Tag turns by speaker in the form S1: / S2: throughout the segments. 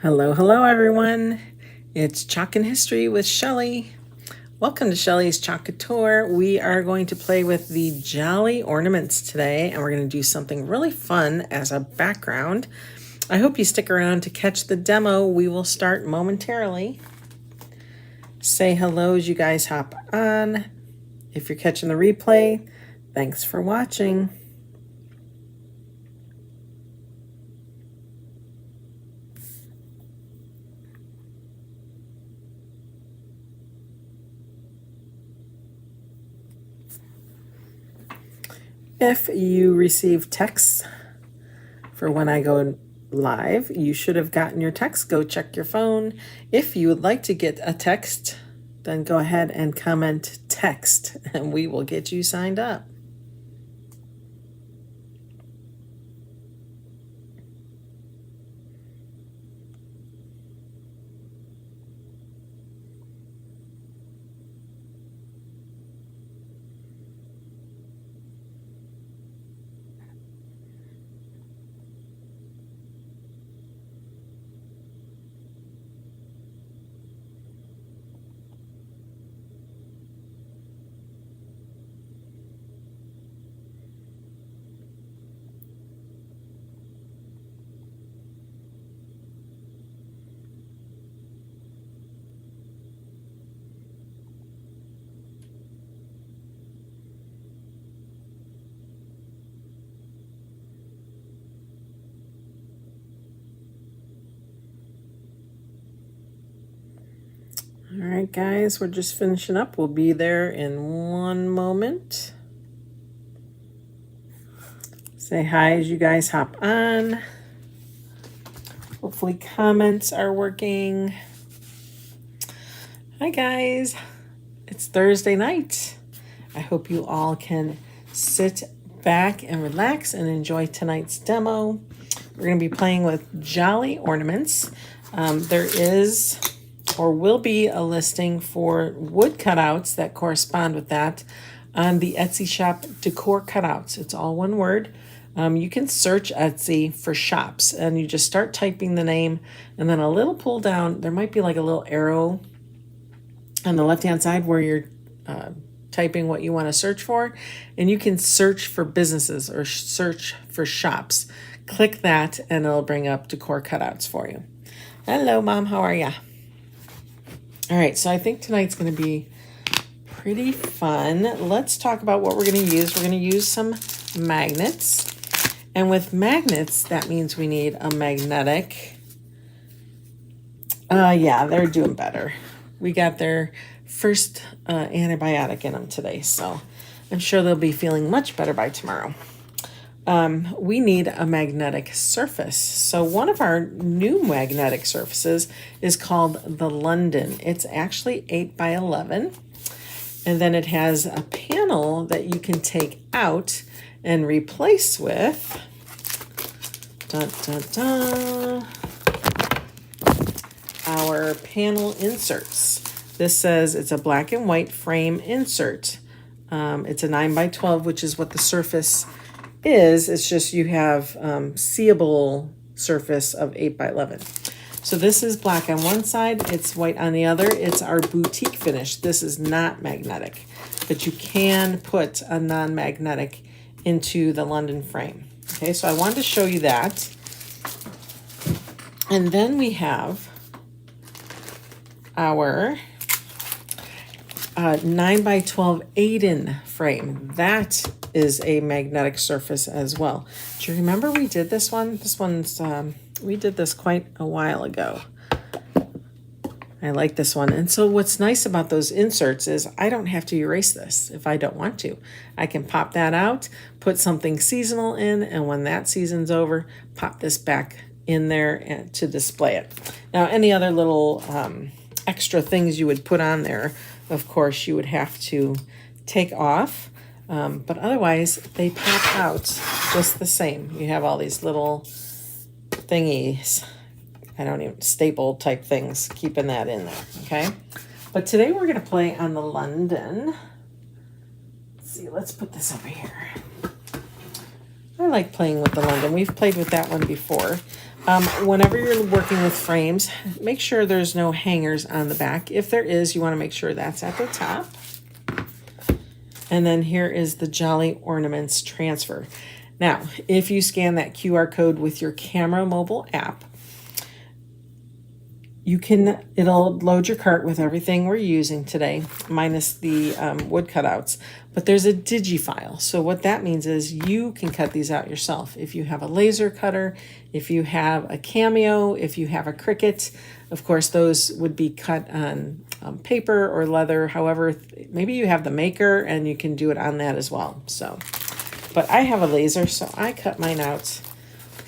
S1: Hello, hello everyone. It's Chalkin History with Shelly. Welcome to Shelly's Chalk Couture. We are going to play with the Jolly Ornaments today, and we're going to do something really fun as a background. I hope you stick around to catch the demo. We will start momentarily. Say hello as you guys hop on. If you're catching the replay, thanks for watching. If you receive texts for when I go live, you should have gotten your text. Go check your phone. If you would like to get a text, then go ahead and comment text and we will get you signed up. All right, guys, we're just finishing up. We'll be there in one moment. Say hi as you guys hop on. Hopefully comments are working. Hi, guys. It's Thursday night. I hope you all can sit back and relax and enjoy tonight's demo. We're going to be playing with Jolly Ornaments. There is or will be a listing for wood cutouts that correspond with that on the Etsy shop, Decor Cutouts. It's all one word. You can search Etsy for shops and you just start typing the name, and then a little pull down, there might be like a little arrow on the left hand side where you're typing what you want to search for, and you can search for businesses or search for shops. Click that and it'll bring up Decor Cutouts for you. Hello, Mom, how are ya? All right, so I think tonight's going to be pretty fun. Let's talk about what we're going to use. We're going to use some magnets. And with magnets, that means we need a magnetic. Yeah, they're doing better. We got their first antibiotic in them today, so I'm sure they'll be feeling much better by tomorrow. We need a magnetic surface. So one of our new magnetic surfaces is called the London. It's actually 8 by 11. And then it has a panel that you can take out and replace with our panel inserts. This says it's a black and white frame insert. It's a 9 by 12, which is what the surface is. It's just you have seeable surface of 8 by 11. So this is black on one side, it's white on the other. It's our boutique finish. This is not magnetic, but you can put a non-magnetic into the London frame. Okay, so I wanted to show you that. And then we have our 9 by 12 Aiden frame. That is a magnetic surface as well. Do you remember we did this one? This one's, we did this quite a while ago. I like this one. And so what's nice about those inserts is I don't have to erase this if I don't want to. I can pop that out, put something seasonal in, and when that season's over, pop this back in there to display it. Now, any other little extra things you would put on there, of course, you would have to take off. But otherwise, they pop out just the same. You have all these little thingies. I don't even, staple type things, keeping that in there, okay? But today we're gonna play on the London. Let's see, let's put this over here. I like playing with the London. We've played with that one before. Whenever you're working with frames, make sure there's no hangers on the back. If there is, you want to make sure that's at the top. And then here is the Jolly Ornaments transfer. Now, if you scan that QR code with your camera mobile app, it'll load your cart with everything we're using today, minus the wood cutouts. But there's a digi file. So what that means is you can cut these out yourself. If you have a laser cutter, if you have a Cameo, if you have a Cricut, of course, those would be cut on paper or leather. However, maybe you have the maker and you can do it on that as well. So, but I have a laser, so I cut mine out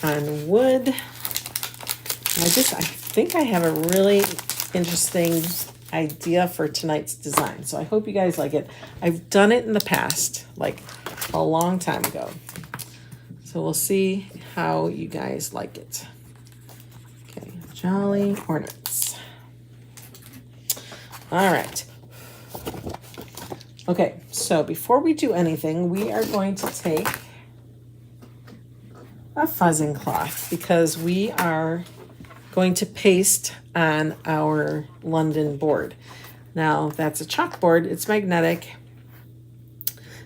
S1: on wood. I think I have a really interesting idea for tonight's design. So I hope you guys like it. I've done it in the past, like a long time ago. So we'll see how you guys like it. Okay, Jolly Ornaments. All right. Okay, so before we do anything, we are going to take a fuzzing cloth because we are going to paste on our London board. Now that's a chalkboard, it's magnetic,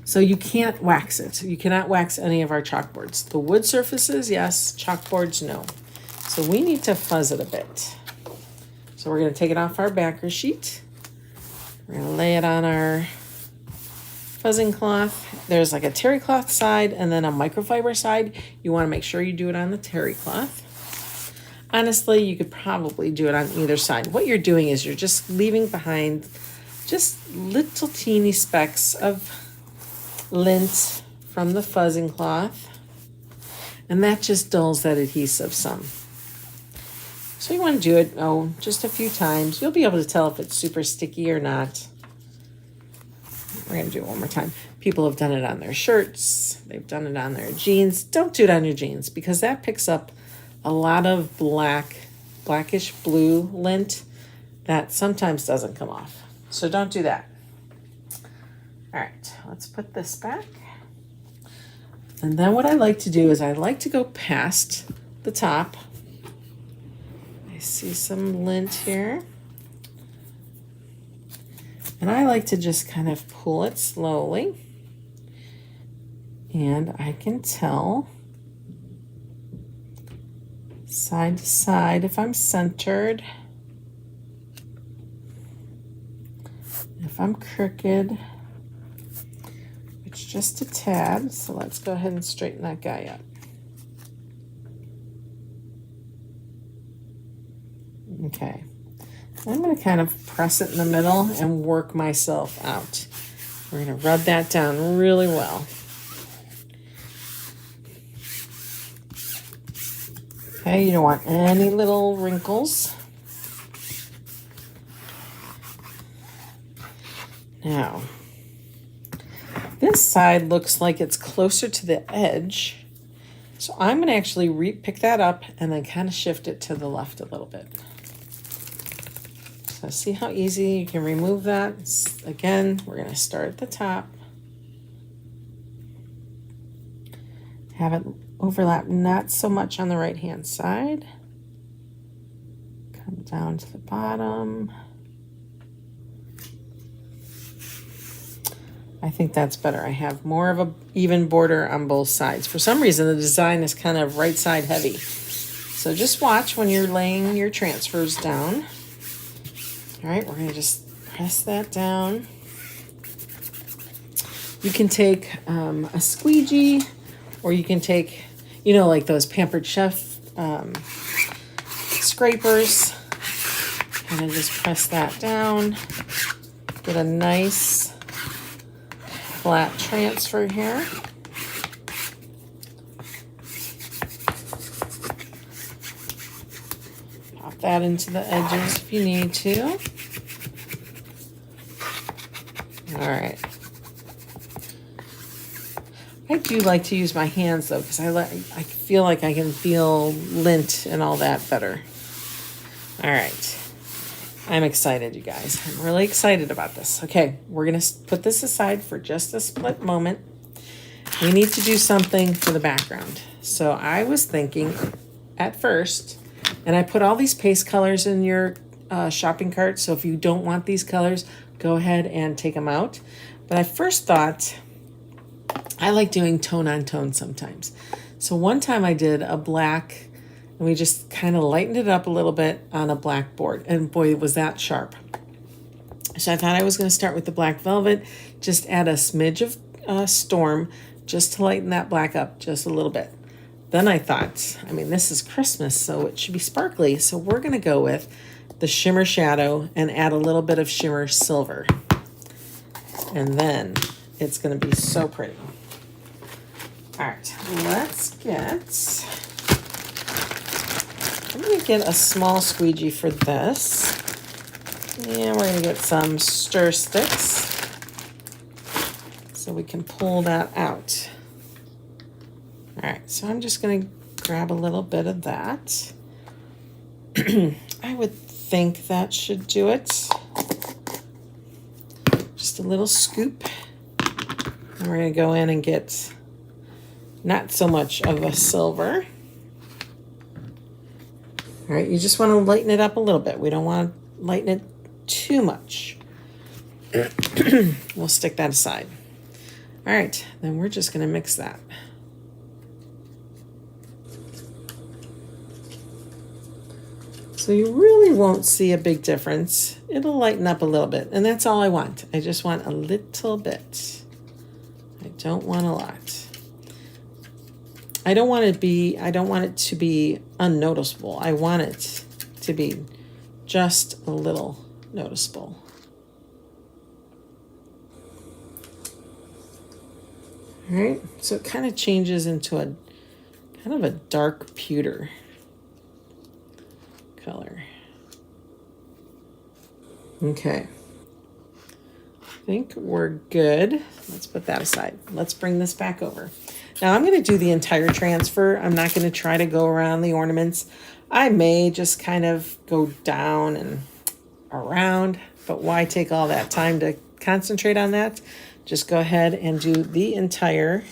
S1: so you can't wax it. You cannot wax any of our chalkboards. The wood surfaces, yes, chalkboards, no. So we need to fuzz it a bit. So we're gonna take it off our backer sheet. We're gonna lay it on our fuzzing cloth. There's like a terry cloth side and then a microfiber side. You wanna make sure you do it on the terry cloth. Honestly, you could probably do it on either side. What you're doing is you're just leaving behind just little teeny specks of lint from the fuzzing cloth. And that just dulls that adhesive some. So you want to do it, just a few times. You'll be able to tell if it's super sticky or not. We're going to do it one more time. People have done it on their shirts. They've done it on their jeans. Don't do it on your jeans because that picks up a lot of blackish blue lint that sometimes doesn't come off. So don't do that. All right, let's put this back. And then what I like to do is I like to go past the top. I see some lint here. And I like to just kind of pull it slowly. And I can tell side to side if I'm centered, if I'm crooked, it's just a tad. So let's go ahead and straighten that guy up. Okay, I'm going to kind of press it in the middle and work myself out. We're going to rub that down really well. Okay, you don't want any little wrinkles. Now, this side looks like it's closer to the edge. So I'm going to actually pick that up and then kind of shift it to the left a little bit. So see how easy you can remove that? Again, we're going to start at the top. Have it overlap not so much on the right hand side. Come down to the bottom. I think that's better. I have more of a even border on both sides. For some reason the design is kind of right side heavy. So just watch when you're laying your transfers down. All right, we're going to just press that down. You can take a squeegee, or you can take, like those Pampered Chef scrapers. And just press that down. Get a nice flat transfer here. Pop that into the edges if you need to. All right. I do like to use my hands though, because I feel like I can feel lint and all that better. All right. I'm excited, you guys. I'm really excited about this. Okay, we're going to put this aside for just a split moment. we need to do something for the background. So I was thinking at first, and I put all these paste colors in your shopping cart, so if you don't want these colors, go ahead and take them out. But I first thought, I like doing tone on tone sometimes. So one time I did a black, and we just kind of lightened it up a little bit on a black board, and boy, was that sharp. So I thought I was going to start with the black velvet, just add a smidge of storm, just to lighten that black up just a little bit. Then I thought, I mean, this is Christmas, so it should be sparkly. So we're going to go with the shimmer shadow and add a little bit of shimmer silver. And then it's going to be so pretty. All right, I'm going to get a small squeegee for this. And we're going to get some stir sticks so we can pull that out. All right, so I'm just going to grab a little bit of that. I would think that should do it. Just a little scoop. And we're going to go in and get not so much of a silver. All right, you just want to lighten it up a little bit. We don't want to lighten it too much. We'll stick that aside. All right, then we're just going to mix that. So you really won't see a big difference. It'll lighten up a little bit, and that's all I want. I just want a little bit. I don't want a lot. I don't want it to be unnoticeable. I want it to be just a little noticeable. All right, so it kind of changes into a kind of a dark pewter color. Okay, I think we're good. Let's put that aside. Let's bring this back over. Now I'm going to do the entire transfer. I'm not going to try to go around the ornaments. I may just kind of go down and around, but why take all that time to concentrate on that? Just go ahead and do the entire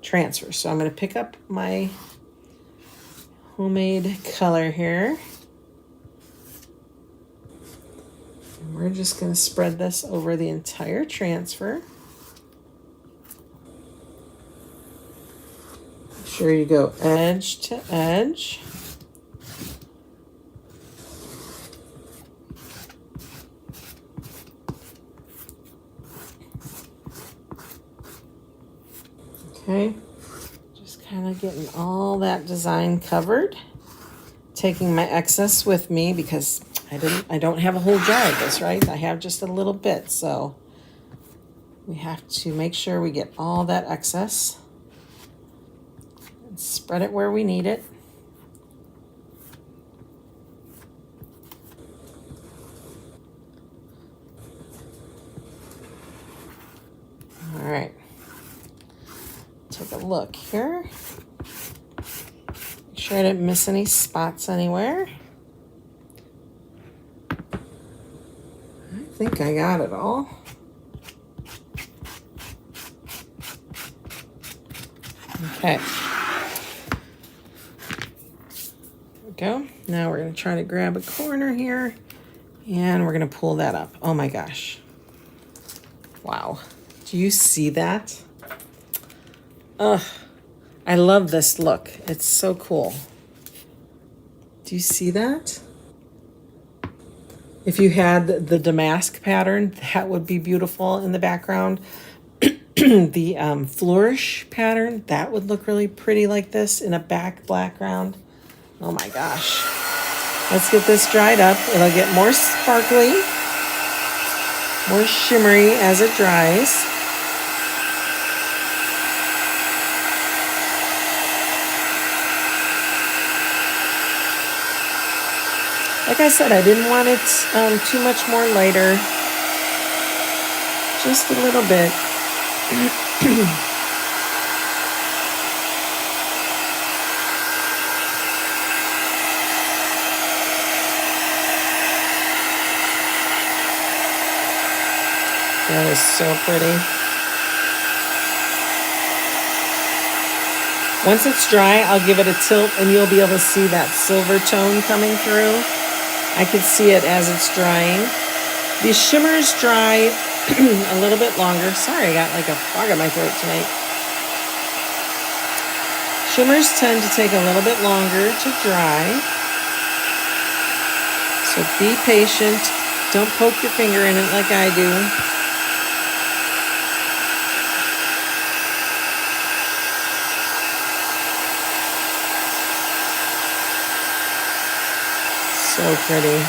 S1: transfer. So I'm going to pick up my homemade color here. And we're just going to spread this over the entire transfer. Make sure you go edge to edge. Okay, just kind of getting all that design covered. Taking my excess with me because I don't have a whole jar of this, right? I have just a little bit, so we have to make sure we get all that excess and spread it where we need it. All right. Take a look here. Make sure I didn't miss any spots anywhere. I think I got it all. Okay. There we go. Now we're going to try to grab a corner here and we're going to pull that up. Oh my gosh. Wow. Do you see that? Ugh, I love this look. It's so cool. Do you see that? If you had the damask pattern, that would be beautiful in the background. The flourish pattern, that would look really pretty like this in a background. Oh my gosh. Let's get this dried up. It'll get more sparkly, more shimmery as it dries. Like I said, I didn't want it too much more lighter. Just a little bit. That is so pretty. Once it's dry, I'll give it a tilt and you'll be able to see that silver tone coming through. I can see it as it's drying. These shimmers dry a little bit longer. Sorry, I got like a frog in my throat tonight. Shimmers tend to take a little bit longer to dry. So be patient. Don't poke your finger in it like I do. So pretty.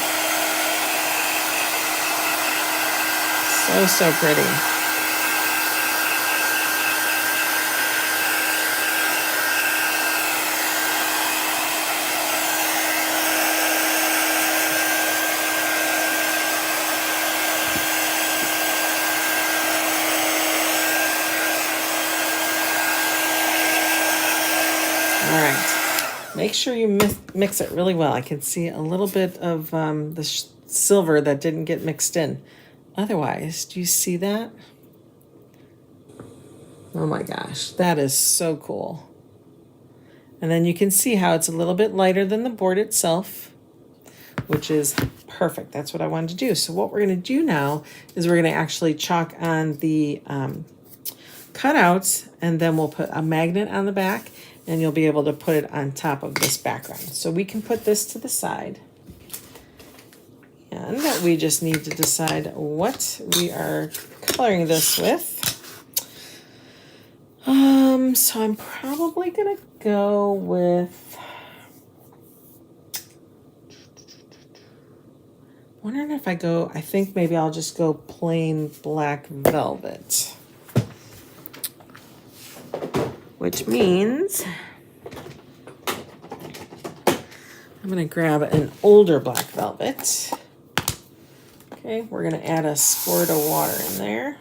S1: So pretty. All right, make sure you mix it really well. I can see a little bit of the silver that didn't get mixed in. Otherwise, do you see that? Oh my gosh, that is so cool. And then you can see how it's a little bit lighter than the board itself, which is perfect. That's what I wanted to do. So what we're going to do now is we're going to actually chalk on the cutouts, and then we'll put a magnet on the back, and you'll be able to put it on top of this background. So we can put this to the side. And we just need to decide what we are coloring this with. So I'm probably gonna go with, wondering if I think maybe I'll just go plain black velvet. Which means I'm gonna grab an older black velvet. Okay, we're gonna add a squirt of water in there,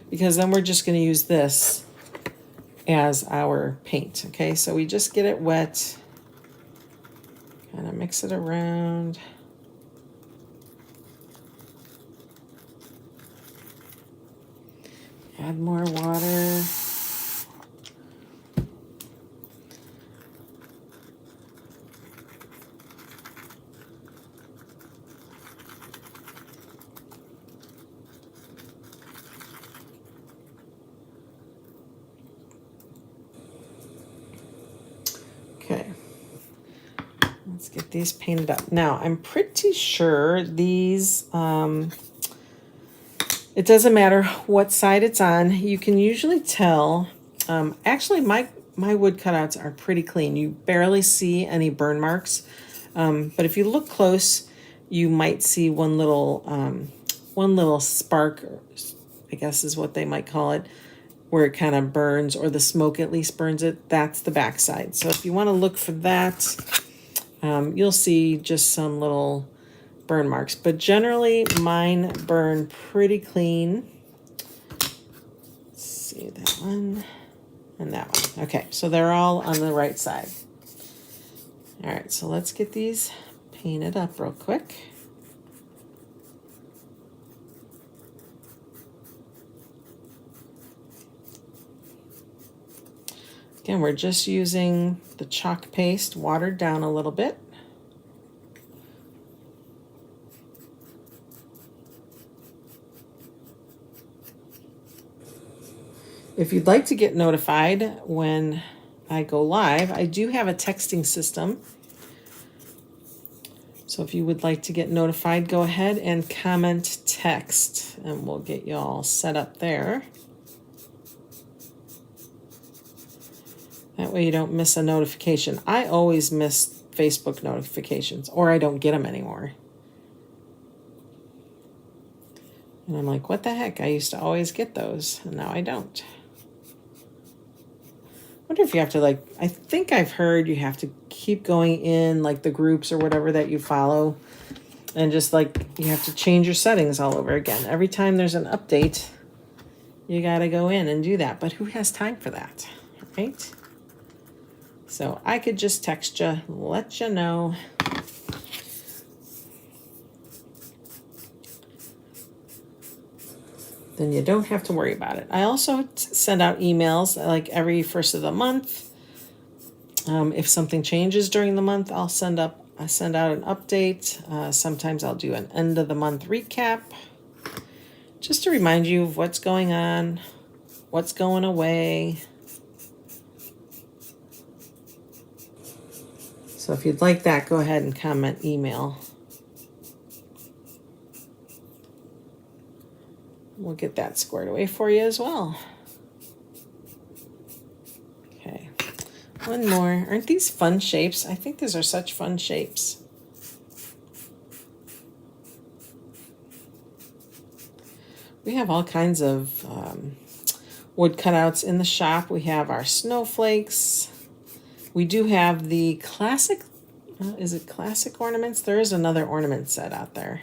S1: because then we're just gonna use this as our paint. Okay, so we just get it wet, kind of mix it around. Add more water. Okay, let's get these painted up. Now, I'm pretty sure these, it doesn't matter what side it's on. You can usually tell. Actually, my wood cutouts are pretty clean. You barely see any burn marks. But if you look close, you might see one little spark, I guess is what they might call it, where it kind of burns, or the smoke at least burns it. That's the back side. So if you want to look for that, you'll see just some little burn marks, but generally mine burn pretty clean. Let's see, that one and that one. Okay, so they're all on the right side. All right, so let's get these painted up real quick. Again, we're just using the chalk paste watered down a little bit. If you'd like to get notified when I go live, I do have a texting system. So if you would like to get notified, go ahead and comment text, and we'll get you all set up there. That way you don't miss a notification. I always miss Facebook notifications, or I don't get them anymore. And I'm like, what the heck? I used to always get those, and now I don't. I wonder if you have to, like, I think I've heard you have to keep going in, like, the groups or whatever that you follow, and just, like, you have to change your settings all over again. Every time there's an update, you got to go in and do that. But who has time for that, right? So I could just text you, let you know. then you don't have to worry about it. I also send out emails like every first of the month. If something changes during the month, I send out an update. Sometimes I'll do an end of the month recap, just to remind you of what's going on, what's going away. So if you'd like that, go ahead and comment email. We'll get that squared away for you as well. Okay, one more. Aren't these fun shapes? I think these are such fun shapes. We have all kinds of wood cutouts in the shop. We have our snowflakes. We do have the classic, is it classic ornaments? There is another ornament set out there.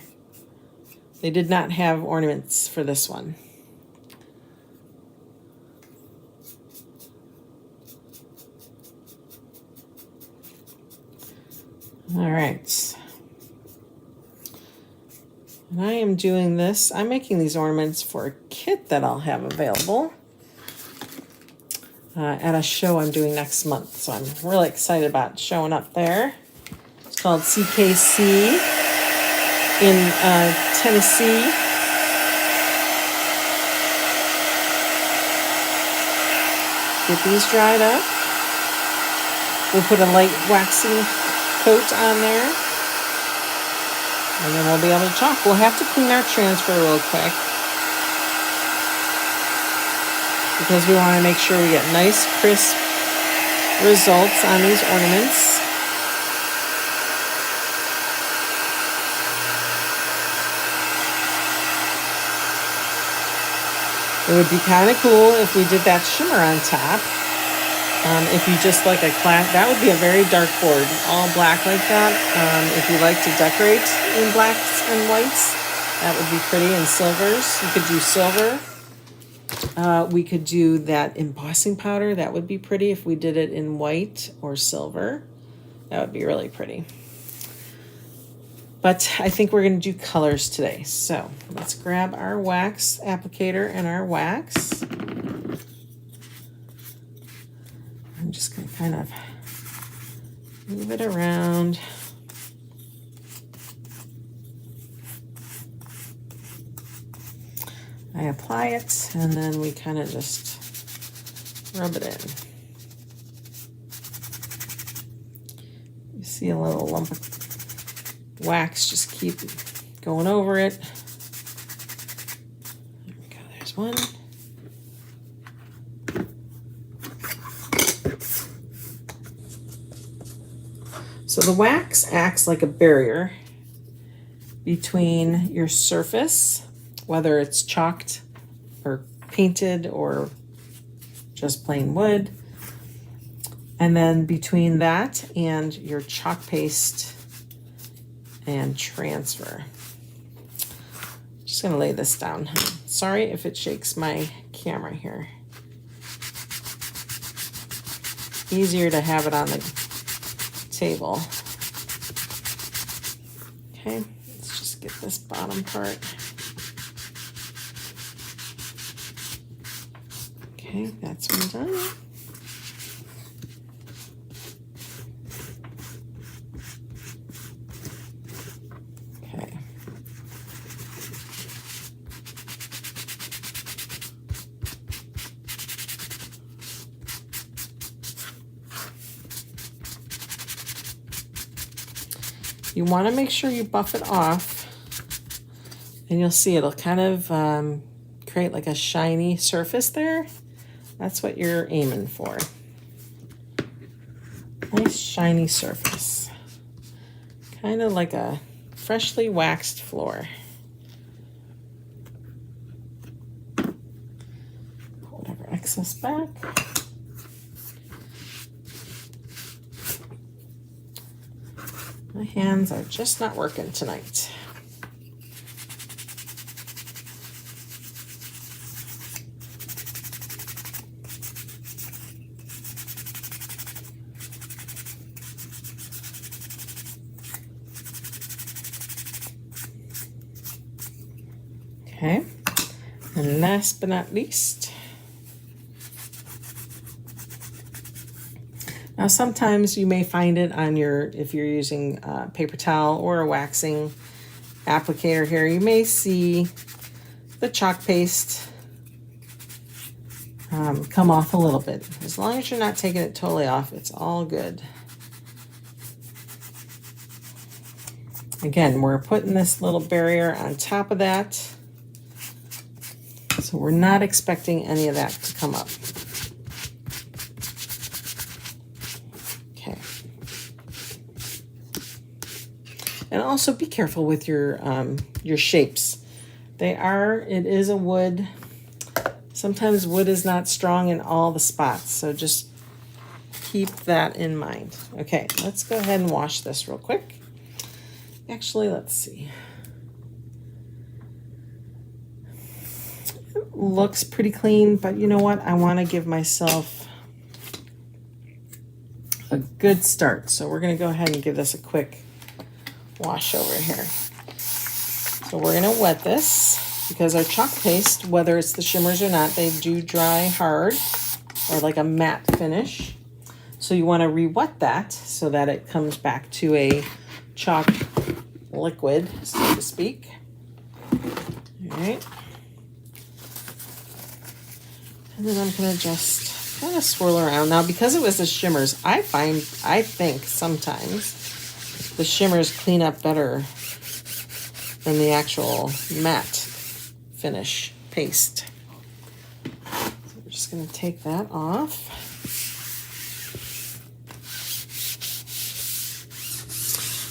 S1: They did not have ornaments for this one. All right. And I am doing this. I'm making these ornaments for a kit that I'll have available at a show I'm doing next month. So I'm really excited about showing up there. It's called CKC. In Tennessee. Get these dried up. We'll put a light waxing coat on there. And then we'll be able to chalk. We'll have to clean our transfer real quick, because we want to make sure we get nice, crisp results on these ornaments. It would be kind of cool if we did that shimmer on top. If you just like a class, that would be a very dark board, all black like that. If you like to decorate in blacks and whites, that would be pretty, and silvers. You could do silver. We could do that embossing powder. That would be pretty if we did it in white or silver. That would be really pretty. But I think we're going to do colors today. So let's grab our wax applicator and our wax. I'm just going to kind of move it around. I apply it, and then we kind of just rub it in. You see a little lump of wax, just keep going over it. There we go, there's one. So the wax acts like a barrier between your surface, whether it's chalked or painted or just plain wood, and then between that and your chalk paste and transfer. Just gonna lay this down. Sorry if it shakes my camera here. Easier to have it on the table. Okay, let's just get this bottom part. Okay, that's one done. Okay. You want to make sure you buff it off, and you'll see it'll kind of create like a shiny surface there. That's what you're aiming for. Nice shiny surface. Kind of like a freshly waxed floor. Put whatever excess back. My hands are just not working tonight. Okay, And last but not least, now sometimes you may find it on if you're using paper towel or a waxing applicator here, you may see the chalk paste come off a little bit. As long as you're not taking it totally off, it's all good. Again, we're putting this little barrier on top of that, so we're not expecting any of that to come up. Okay. And also be careful with your shapes. It is a wood. Sometimes wood is not strong in all the spots, so just keep that in mind. Okay, let's go ahead and wash this real quick. Actually, let's see. It looks pretty clean, but you know what? I want to give myself a good start. So we're going to go ahead and give this a quick wash over here. So we're going to wet this because our chalk paste, whether it's the shimmers or not, they do dry hard or like a matte finish. So you want to re-wet that so that it comes back to a chalk liquid, so to speak. All right. And then I'm going to just kind of swirl around. Now, because it was the shimmers, I think sometimes the shimmers clean up better than the actual matte finish paste. So we're just going to take that off.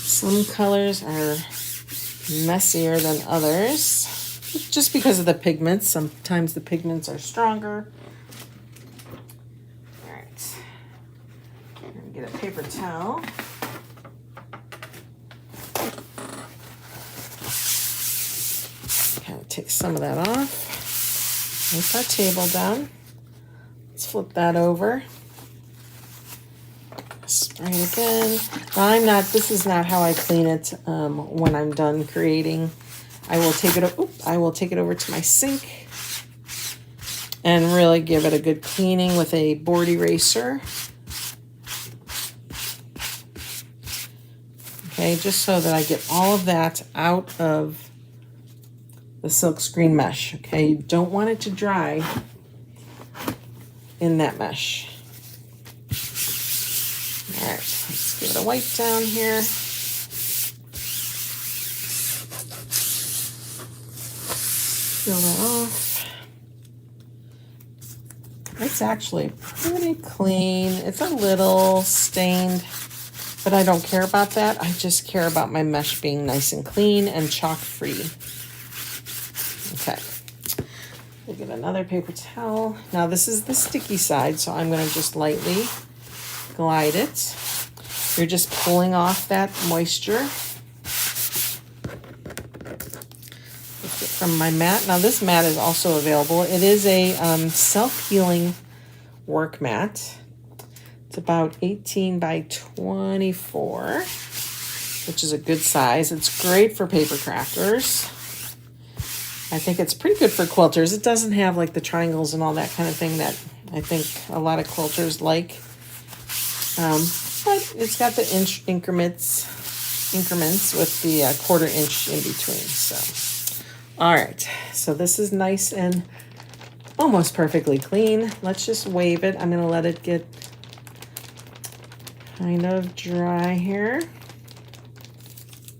S1: Some colors are messier than others, just because of the pigments. Sometimes the pigments are stronger. All right, I'm going to get a paper towel. Kind of take some of that off. Wipe our table down. Let's flip that over. Spray it again. Now this is not how I clean it when I'm done creating. I will take it over to my sink and really give it a good cleaning with a board eraser. Okay, just so that I get all of that out of the silkscreen mesh. Okay, you don't want it to dry in that mesh. All right, let's give it a wipe down here. Peel that off. It's actually pretty clean. It's a little stained, but I don't care about that. I just care about my mesh being nice and clean and chalk free. Okay, we'll get another paper towel. Now this is the sticky side, so I'm going to just lightly glide it. You're just pulling off that moisture from my mat. Now this mat is also available. It is a self-healing work mat. It's about 18 by 24, which is a good size. It's great for paper crafters. I think it's pretty good for quilters. It doesn't have like the triangles and all that kind of thing that I think a lot of quilters like. But it's got the inch increments with the 1/4 inch in between. So, all right. So this is nice and almost perfectly clean. Let's just wave it. I'm going to let it get kind of dry here.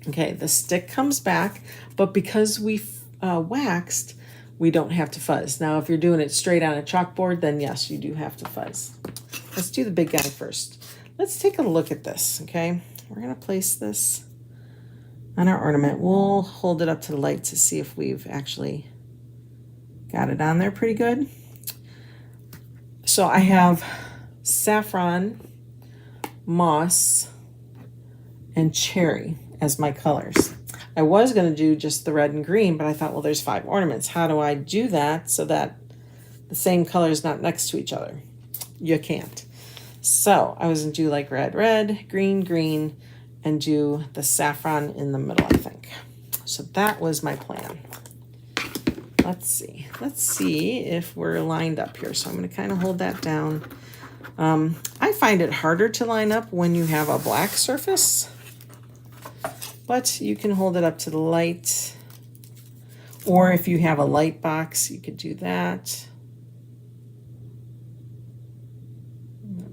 S1: Okay, the stick comes back, but because we waxed, we don't have to fuzz. Now, if you're doing it straight on a chalkboard, then yes, you do have to fuzz. Let's do the big guy first. Let's take a look at this, okay? We're gonna place this on our ornament. We'll hold it up to the light to see if we've actually got it on there pretty good. So I have saffron, moss, and cherry as my colors. I was gonna do just the red and green, but I thought, well, there's 5 ornaments. How do I do that so that the same color is not next to each other? You can't. So I was gonna do like red, red, green, green, and do the saffron in the middle, I think. So that was my plan. let's see if we're lined up here. So I'm going to kind of hold that down. I find it harder to line up when you have a black surface, but you can hold it up to the light, or if you have a light box, you could do that.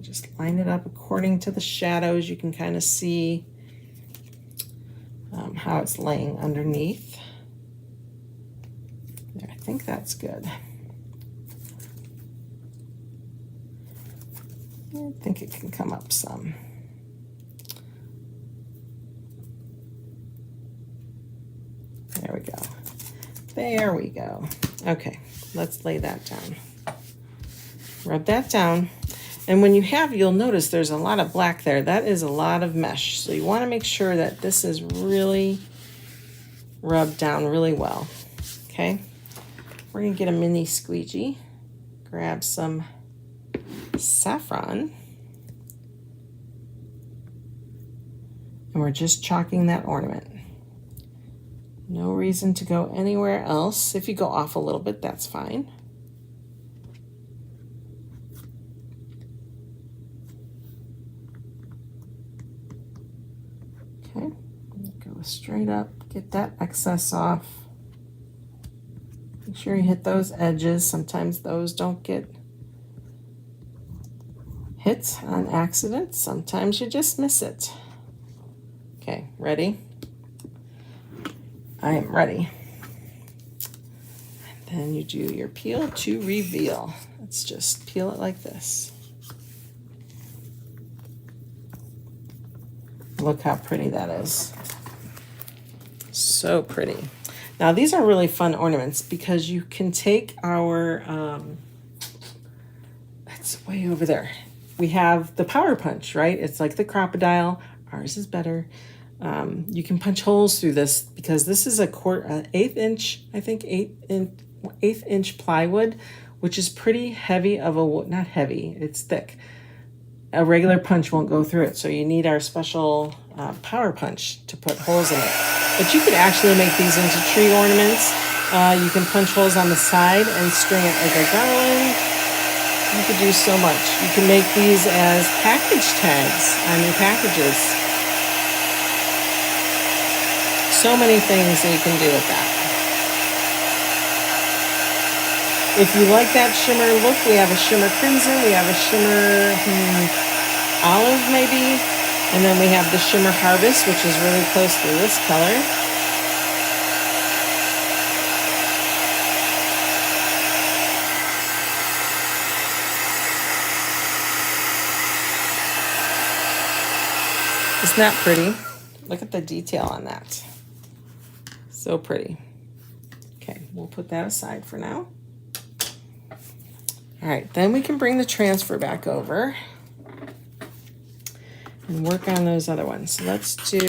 S1: Just line it up according to the shadows. You can kind of see how it's laying underneath. There, I think that's good. I think it can come up some. There we go. There we go. Okay, let's lay that down. Rub that down. And when you have, you'll notice there's a lot of black there. That is a lot of mesh. So you want to make sure that this is really rubbed down really well. Okay. We're going to get a mini squeegee. Grab some saffron. And we're just chalking that ornament. No reason to go anywhere else. If you go off a little bit, that's fine. Okay, go straight up, get that excess off. Make sure you hit those edges. Sometimes those don't get hit on accident. Sometimes you just miss it. Okay, ready? I am ready. And then you do your peel to reveal. Let's just peel it like this. Look how pretty that is. So pretty. Now these are really fun ornaments because you can take our, it's way over there. We have the power punch, right? It's like the crocodile. Ours is better. You can punch holes through this because this is an eighth inch, I think eighth inch plywood, which is pretty heavy of a, not heavy, it's thick. A regular punch won't go through it, so you need our special power punch to put holes in it. But you could actually make these into tree ornaments. You can punch holes on the side and string it like a garland. You could do so much. You can make these as package tags on your packages. So many things that you can do with that. If you like that shimmer look, we have a shimmer crimson, we have a shimmer olive maybe, and then we have the shimmer harvest, which is really close to this color. Isn't that pretty? Look at the detail on that. So pretty. Okay, we'll put that aside for now. All right, then we can bring the transfer back over and work on those other ones. So let's try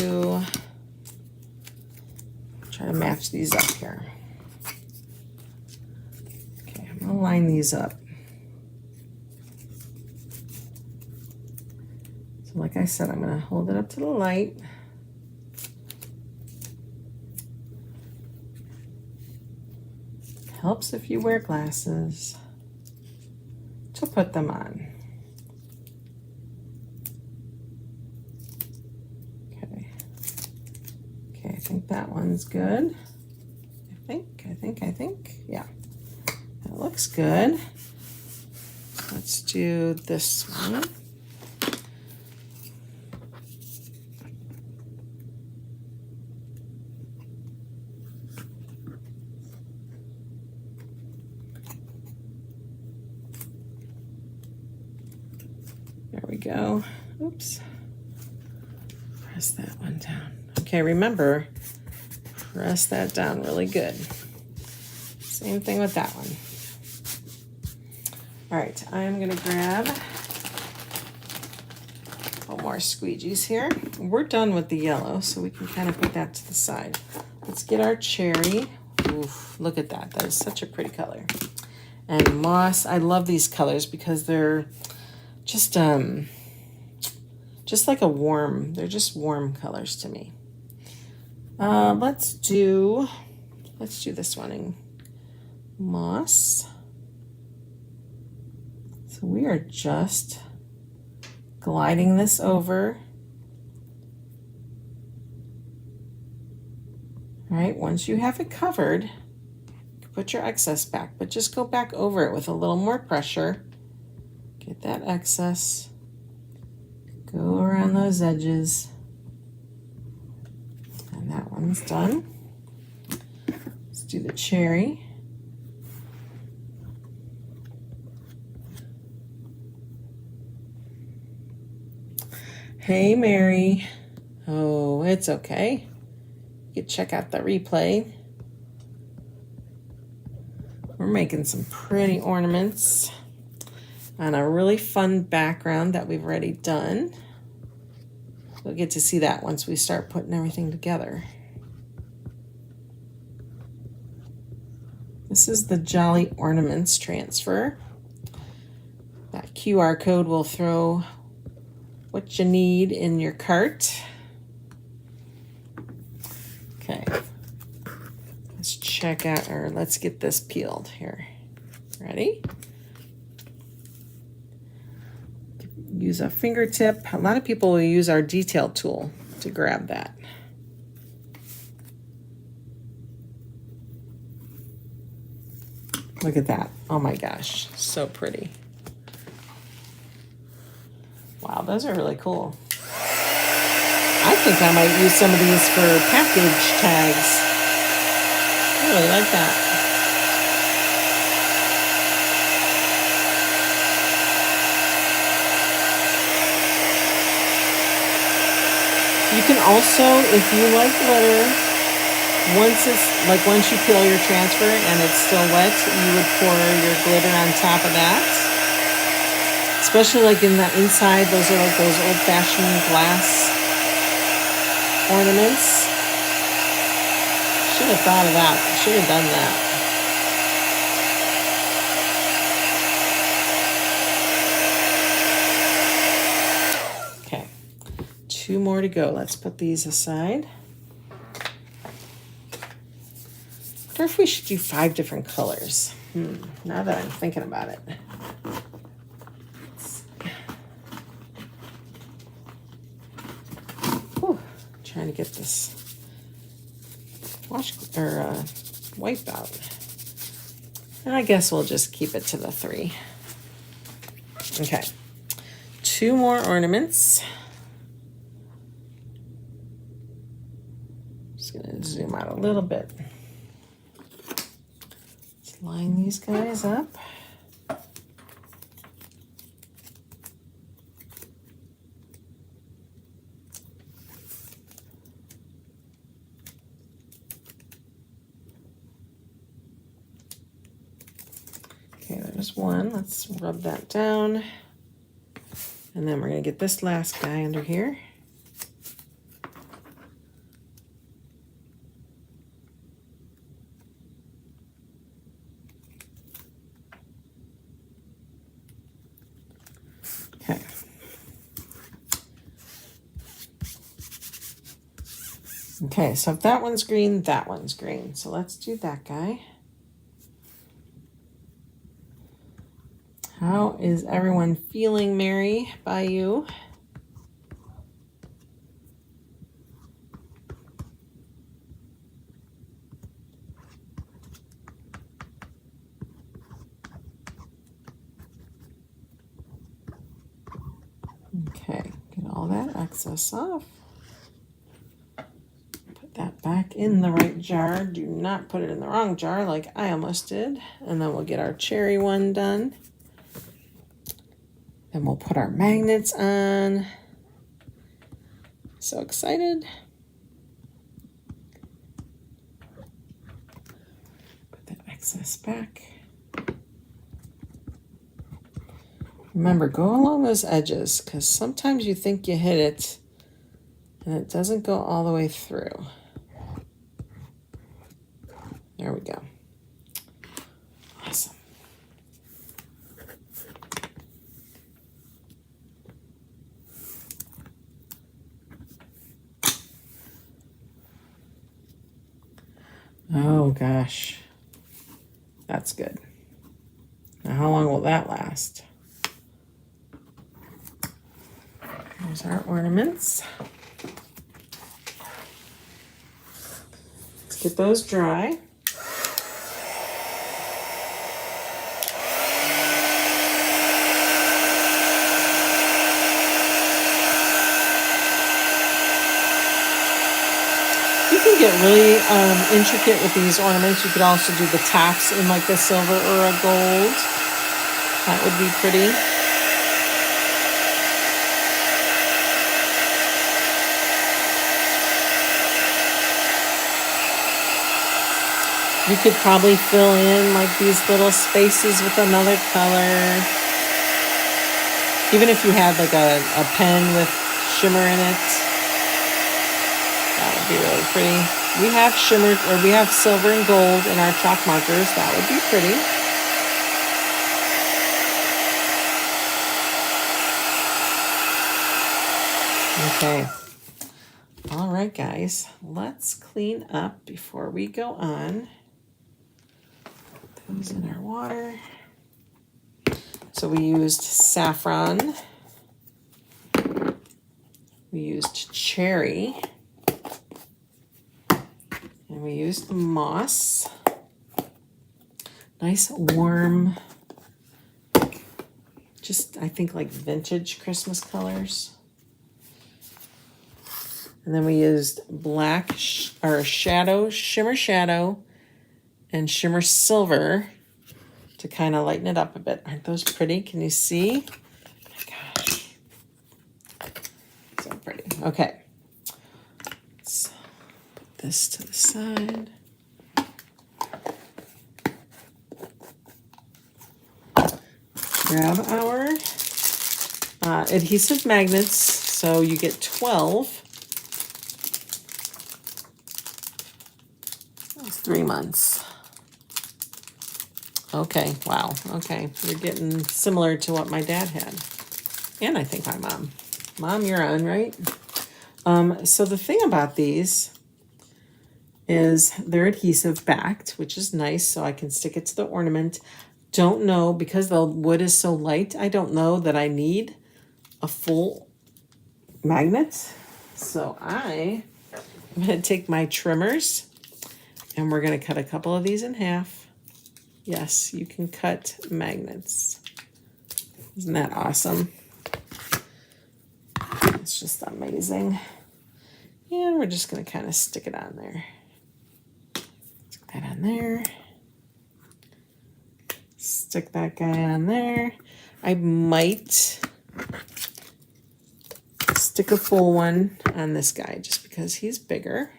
S1: to match these up here. Okay, I'm gonna line these up. So like I said, I'm gonna hold it up to the light. Helps if you wear glasses to put them on. Okay. Okay, I think that one's good. I think. Yeah. That looks good. Let's do this one. There we go. Oops. Press that one down. Okay, remember, press that down really good. Same thing with that one. All right, I'm gonna grab a couple more squeegees here. We're done with the yellow, so we can kind of put that to the side. Let's get our cherry. Oof, look at that. That is such a pretty color. And moss, I love these colors because they're just like a warm, they're just warm colors to me. Let's do this one and moss. So we are just gliding this over. All right, once you have it covered, you can put your excess back, but just go back over it with a little more pressure. Get that excess. Go around those edges. And that one's done. Let's do the cherry. Hey, Mary. Oh, it's okay. You can check out the replay. We're making some pretty ornaments on a really fun background that we've already done. We'll get to see that once we start putting everything together. This is the Jolly Ornaments transfer. That QR code will throw what you need in your cart. Okay, let's check out, or let's get this peeled here. Ready? Use a fingertip. A lot of people will use our detail tool to grab that. Look at that. Oh my gosh, so pretty. Wow, those are really cool. I think I might use some of these for package tags. I really like that. You can also, if you like glitter, once you peel your transfer and it's still wet, you would pour your glitter on top of that. Especially like in the inside, those are like those old-fashioned glass ornaments. Should have thought of that. Should have done that. Okay, 2 more to go. Let's put these aside. I wonder if we should do 5 different colors. Now that I'm thinking about it. Whew, trying to get this wipe out. And I guess we'll just keep it to the 3. Okay, 2 more ornaments. Just gonna zoom out a little bit. Let's line these guys up. Okay, there's one. Let's rub that down. And then we're going to get this last guy under here. Okay. Okay, so if that one's green, that one's green. So let's do that guy. How is everyone feeling, Mary, by you? Okay, get all that excess off. Put that back in the right jar. Do not put it in the wrong jar like I almost did. And then we'll get our cherry one done. Then we'll put our magnets on. So excited. Put that excess back. Remember, go along those edges because sometimes you think you hit it and it doesn't go all the way through. There we go. Awesome. Oh gosh. That's good. Now, how long will that last? Here's our ornaments. Let's get those dry. You can get really intricate with these ornaments. You could also do the tops in like a silver or a gold. That would be pretty. You could probably fill in like these little spaces with another color. Even if you had like a pen with shimmer in it. That would be really pretty. We have shimmer, or we have silver and gold in our chalk markers. That would be pretty. Okay. All right, guys. Let's clean up before we go on. Put those in our water. So we used saffron. We used cherry. And we used moss. Nice warm, just I think like vintage Christmas colors. And then we used black shimmer shadow and shimmer silver to kind of lighten it up a bit. Aren't those pretty? Can you see? Oh my gosh. So pretty. Okay. Let's put this to the side. Grab our adhesive magnets. So you get 12. That's 3 months. Okay, wow. Okay, you're getting similar to what my dad had. And I think my mom. Mom, you're on, right? So the thing about these is they're adhesive backed, which is nice, so I can stick it to the ornament. Don't know, because the wood is so light, I don't know that I need a full magnet. So I'm going to take my trimmers and we're going to cut a couple of these in half. Yes, you can cut magnets. Isn't that awesome? It's just amazing. And we're just going to kind of stick it on there. Stick that on there. Stick that guy on there. I might stick a full one on this guy just because he's bigger.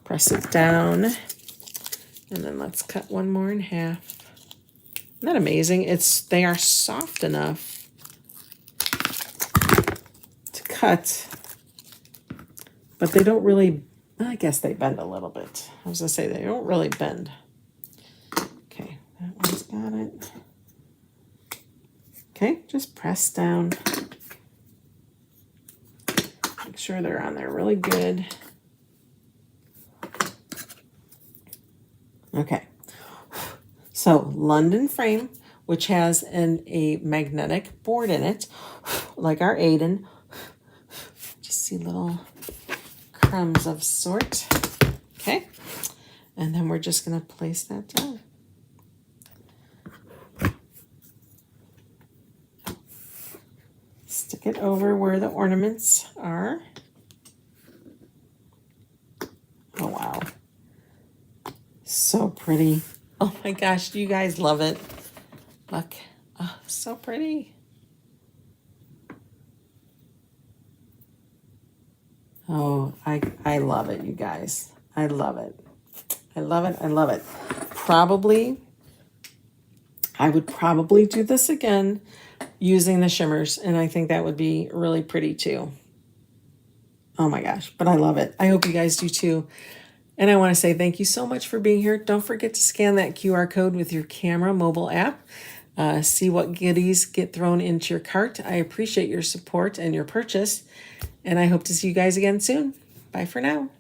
S1: Press it down. And then let's cut one more in half. Isn't that amazing? They are soft enough to cut, but they don't really, I guess they bend a little bit. I was gonna say they don't really bend. Okay, that one's got it. Okay, just press down. Make sure they're on there really good. Okay, so London frame, which has a magnetic board in it, like our Aiden. Just see little crumbs of sort. Okay, and then we're just going to place that down. Stick it over where the ornaments are. Oh, wow. So pretty. Oh my gosh, do you guys love it? Look, oh, so pretty. Oh, I love it, you guys. I love it. I love it. I love it. I would probably do this again using the shimmers, and I think that would be really pretty too. Oh my gosh, but I love it. I hope you guys do too. And I want to say thank you so much for being here. Don't forget to scan that QR code with your camera mobile app. See what goodies get thrown into your cart. I appreciate your support and your purchase. And I hope to see you guys again soon. Bye for now.